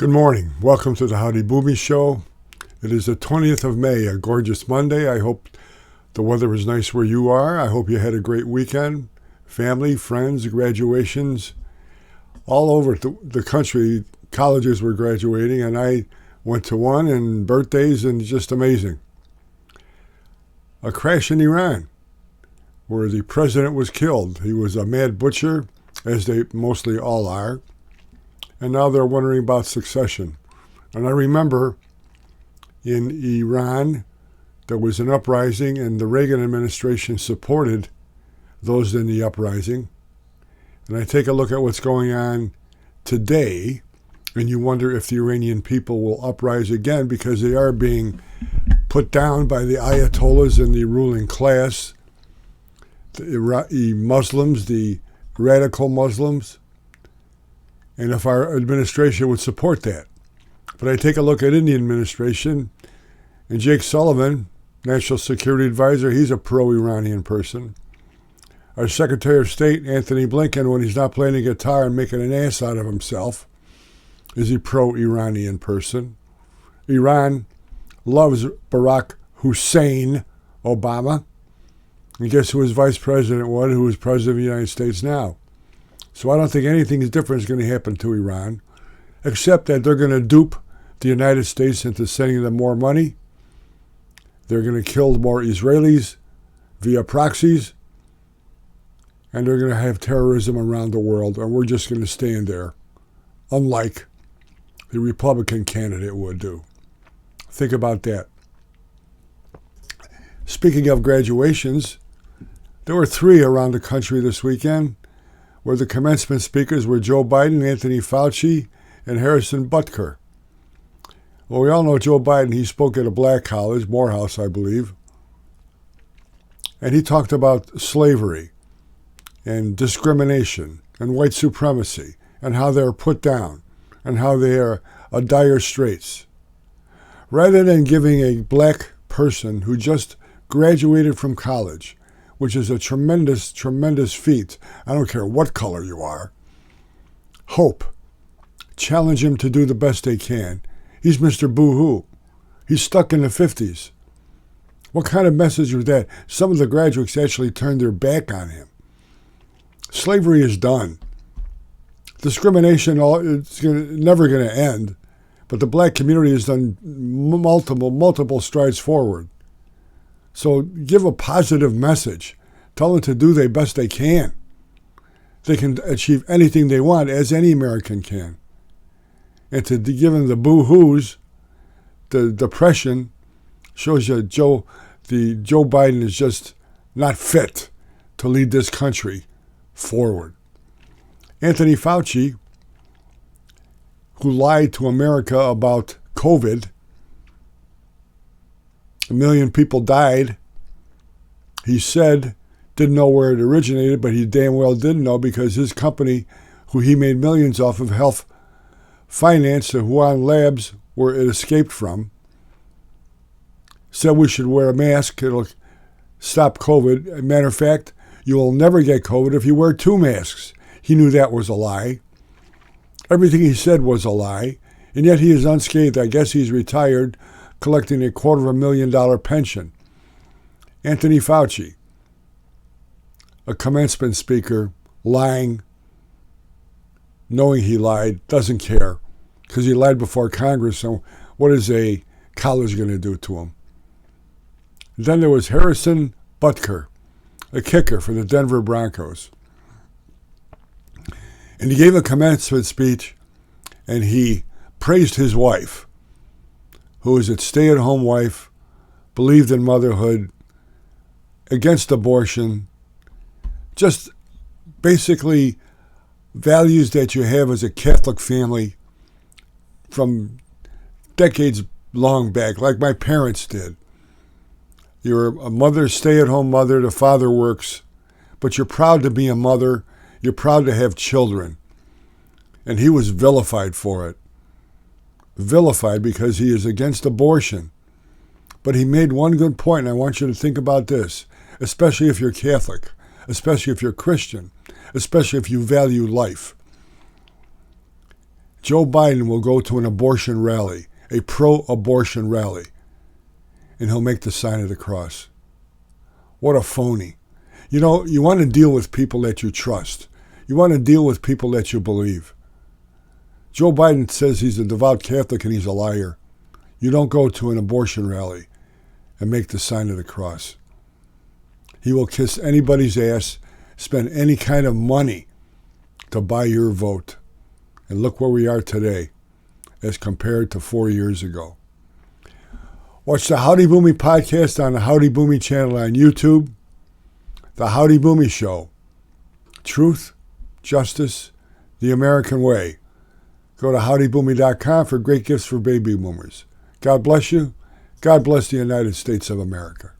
Good morning. Welcome to the Howdy Boomy Show. It is the 20th of May, a gorgeous Monday. I hope the weather is nice where you are. I hope you had a great weekend. Family, friends, graduations. All over the country, colleges were graduating, and I went to one, and birthdays, and just amazing. A crash in Iran, where the president was killed. He was a mad butcher, as they mostly all are. And now they're wondering about succession. And I remember in Iran, there was an uprising, and the Reagan administration supported those in the uprising. And I take a look at what's going on today, and you wonder if the Iranian people will uprise again, because they are being put down by the Ayatollahs and the ruling class, the Muslims, the radical Muslims, and if our administration would support that. But I take a look at Indian administration, and Jake Sullivan, National Security Advisor, he's a pro-Iranian person. Our Secretary of State, Anthony Blinken, when he's not playing a guitar and making an ass out of himself, is a pro-Iranian person. Iran loves Barack Hussein Obama. And guess who his vice president was, who is president of the United States now? So I don't think anything different is going to happen to Iran, except that they're going to dupe the United States into sending them more money. They're going to kill more Israelis via proxies, and they're going to have terrorism around the world, and we're just going to stand there, unlike the Republican candidate would do. Think about that. Speaking of graduations, there were 3 around the country this weekend, where the commencement speakers were Joe Biden, Anthony Fauci, and Harrison Butker. Well, we all know Joe Biden. He spoke at a black college, Morehouse, I believe, and he talked about slavery and discrimination and white supremacy and how they're put down and how they are a dire straits. Rather than giving a black person who just graduated from college, which is a tremendous, tremendous feat, I don't care what color you are, hope. Challenge him to do the best they can. He's Mr. Boo-hoo. He's stuck in the 50s. What kind of message was that? Some of the graduates actually turned their back on him. Slavery is done. Discrimination it's never going to end, but the black community has done multiple strides forward. So give a positive message. Tell them to do the best they can. They can achieve anything they want, as any American can. And to give them the boo-hoos, the depression, shows you Joe Biden is just not fit to lead this country forward. Anthony Fauci, who lied to America about COVID, 1 million people died. He said, didn't know where it originated, but he damn well didn't know, because his company, who he made millions off of health finance, the Wuhan labs, where it escaped from, said we should wear a mask. It'll stop COVID. As a matter of fact, you will never get COVID if you wear 2 masks. He knew that was a lie. Everything he said was a lie, and yet he is unscathed. I guess he's retired, collecting a $250,000 pension. Anthony Fauci, a commencement speaker, lying, knowing he lied, doesn't care, because he lied before Congress, so what is a college going to do to him? Then there was Harrison Butker, a kicker for the Denver Broncos. And he gave a commencement speech, and he praised his wife, who is a stay-at-home wife, believed in motherhood, against abortion, just basically values that you have as a Catholic family from decades long back, like my parents did. You're a mother, stay-at-home mother, the father works, but you're proud to be a mother, you're proud to have children. And he was vilified for it. Vilified because he is against abortion. But he made one good point, and I want you to think about this, especially if you're Catholic, especially if you're Christian, especially if you value life. Joe Biden will go to an abortion rally, a pro-abortion rally, and he'll make the sign of the cross. What a phony. You know, you want to deal with people that you trust. You want to deal with people that you believe. Joe Biden says he's a devout Catholic and he's a liar. You don't go to an abortion rally and make the sign of the cross. He will kiss anybody's ass, spend any kind of money to buy your vote. And look where we are today as compared to 4 years ago. Watch the Howdy Boomy podcast on the Howdy Boomy channel on YouTube. The Howdy Boomy Show. Truth, justice, the American way. Go to howdyboomy.com for great gifts for baby boomers. God bless you. God bless the United States of America.